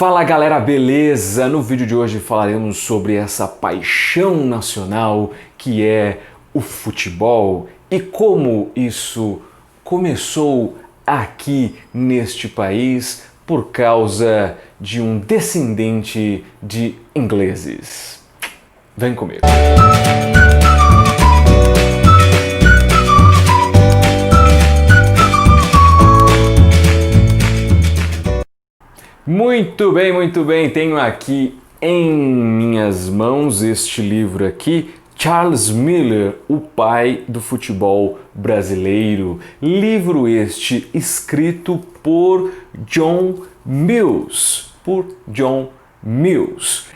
Fala galera, beleza? No vídeo de hoje falaremos sobre essa paixão nacional que é o futebol e como isso começou aqui neste país por causa de um descendente de ingleses. Vem comigo! Muito bem, tenho aqui em minhas mãos este livro aqui, Charles Miller, o pai do futebol brasileiro. Livro este escrito por John Mills,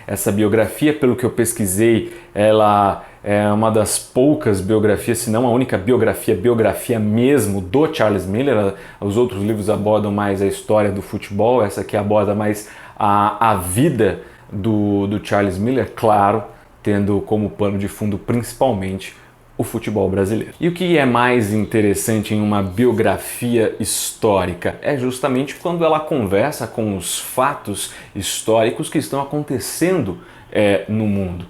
Essa biografia, pelo que eu pesquisei, ela é uma das poucas biografias, se não a única biografia mesmo do Charles Miller. Os outros livros abordam mais a história do futebol, essa aqui aborda mais a vida do Charles Miller, claro, tendo como pano de fundo principalmente o futebol brasileiro. E o que é mais interessante em uma biografia histórica é justamente quando ela conversa com os fatos históricos que estão acontecendo no mundo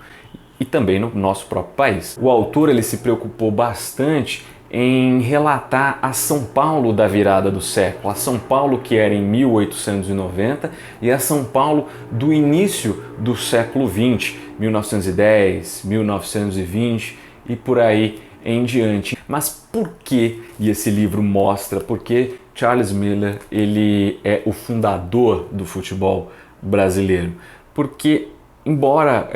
e também no nosso próprio país. O autor ele se preocupou bastante em relatar a São Paulo da virada do século, a São Paulo que era em 1890 e a São Paulo do início do século XX, 1910, 1920 e por aí em diante. Mas por que, e esse livro mostra, porque Charles Miller ele é o fundador do futebol brasileiro? Porque embora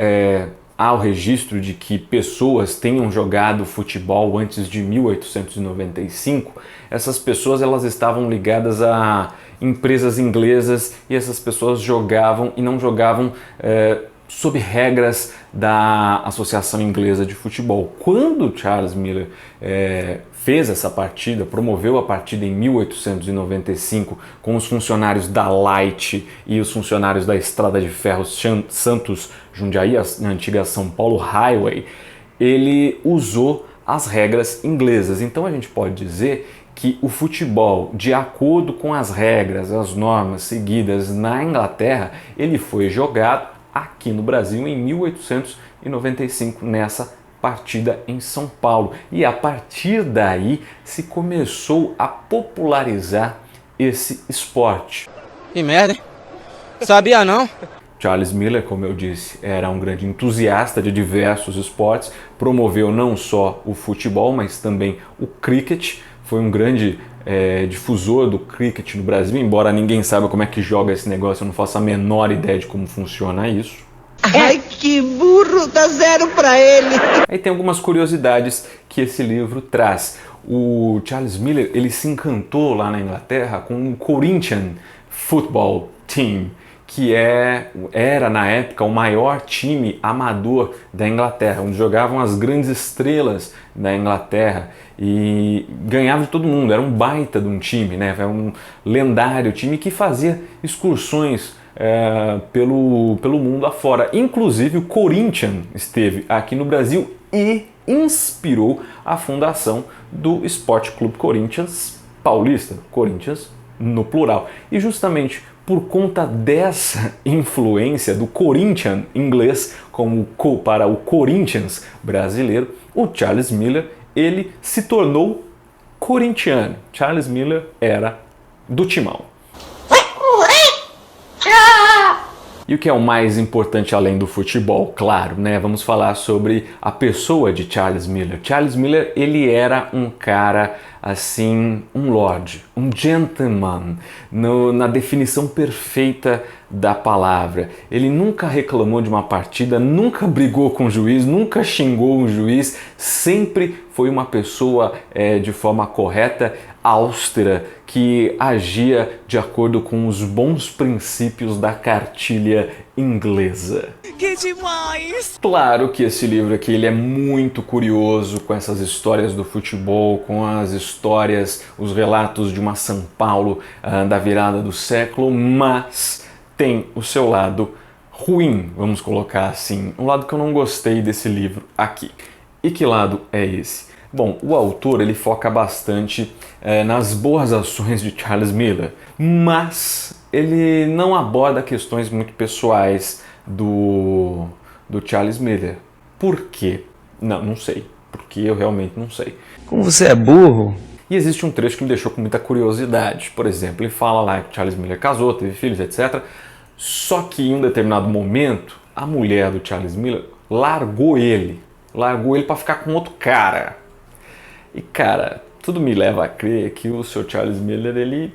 há o registro de que pessoas tenham jogado futebol antes de 1895, essas pessoas elas estavam ligadas a empresas inglesas e essas pessoas jogavam e não jogavam sob regras da Associação Inglesa de Futebol. Quando Charles Miller fez essa partida, promoveu a partida em 1895 com os funcionários da Light e os funcionários da Estrada de Ferro Santos Jundiaí, a antiga São Paulo Highway, ele usou as regras inglesas. Então a gente pode dizer que o futebol, de acordo com as regras, as normas seguidas na Inglaterra, ele foi jogado aqui no Brasil em 1895, nessa partida em São Paulo. E a partir daí se começou a popularizar esse esporte. Que merda, hein? Sabia não? Charles Miller, como eu disse, era um grande entusiasta de diversos esportes, promoveu não só o futebol, mas também o cricket, foi um grande difusor do cricket no Brasil, embora ninguém saiba como é que joga esse negócio, eu não faço a menor ideia de como funciona isso. Ai, que burro, dá 0 pra ele. Aí tem algumas curiosidades que esse livro traz. O Charles Miller, ele se encantou lá na Inglaterra com o Corinthians Football Team, que era na época o maior time amador da Inglaterra, onde jogavam as grandes estrelas da Inglaterra e ganhava de todo mundo. Era um baita de um time, né? Era um lendário time que fazia excursões pelo mundo afora. Inclusive o Corinthians esteve aqui no Brasil e inspirou a fundação do Esporte Clube Corinthians Paulista, Corinthians no plural. E justamente por conta dessa influência do Corinthians inglês para o Corinthians brasileiro, o Charles Miller ele se tornou corintiano. Charles Miller era do Timão. E o que é o mais importante além do futebol, claro, né? Vamos falar sobre a pessoa de Charles Miller. Charles Miller, ele era um cara assim, um lord, um gentleman, na definição perfeita da palavra. Ele nunca reclamou de uma partida, nunca brigou com o juiz, nunca xingou o juiz, sempre foi uma pessoa de forma correta, austera, que agia de acordo com os bons princípios da cartilha inglesa. Que demais! Claro que esse livro aqui ele é muito curioso com essas histórias do futebol, com as histórias, os relatos de uma São Paulo da virada do século, mas tem o seu lado ruim, vamos colocar assim, um lado que eu não gostei desse livro aqui. E que lado é esse? Bom, o autor ele foca bastante nas boas ações de Charles Miller, mas ele não aborda questões muito pessoais do Charles Miller. Por quê? Não sei. Porque eu realmente não sei. Como você é burro? E existe um trecho que me deixou com muita curiosidade. Por exemplo, ele fala lá que Charles Miller casou, teve filhos, etc. Só que em um determinado momento, a mulher do Charles Miller largou ele para ficar com outro cara. E cara, tudo me leva a crer que o Sr. Charles Miller, ele...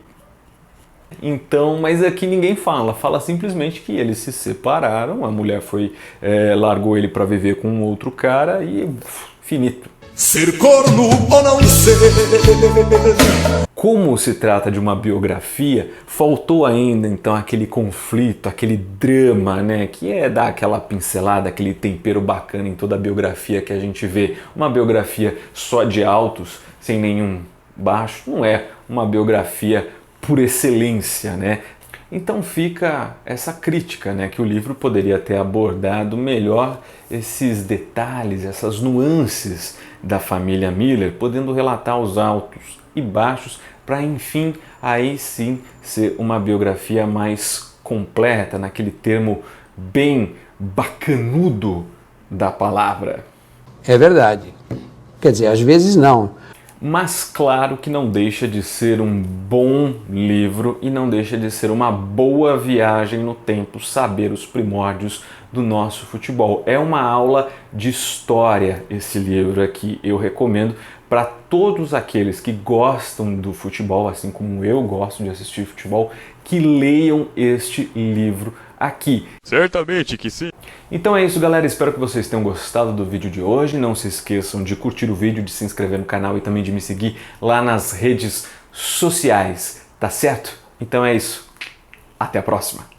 Então, mas aqui ninguém fala simplesmente que eles se separaram, a mulher largou ele para viver com um outro cara e finito. Ser corno ou não ser. Como se trata de uma biografia, faltou ainda então aquele conflito, aquele drama, né? Que é dar aquela pincelada, aquele tempero bacana em toda a biografia que a gente vê. Uma biografia só de altos, sem nenhum baixo, não é uma biografia por excelência, né? Então fica essa crítica, né, que o livro poderia ter abordado melhor esses detalhes, essas nuances da família Miller, podendo relatar os altos e baixos para, enfim, aí sim ser uma biografia mais completa, naquele termo bem bacanudo da palavra. É verdade. Quer dizer, às vezes não. Mas claro que não deixa de ser um bom livro e não deixa de ser uma boa viagem no tempo, saber os primórdios do nosso futebol. É uma aula de história esse livro aqui, eu recomendo para todos aqueles que gostam do futebol, assim como eu gosto de assistir futebol, que leiam este livro aqui. Certamente que sim. Então é isso, galera, espero que vocês tenham gostado do vídeo de hoje. Não se esqueçam de curtir o vídeo, de se inscrever no canal e também de me seguir lá nas redes sociais, tá certo? Então é isso, até a próxima!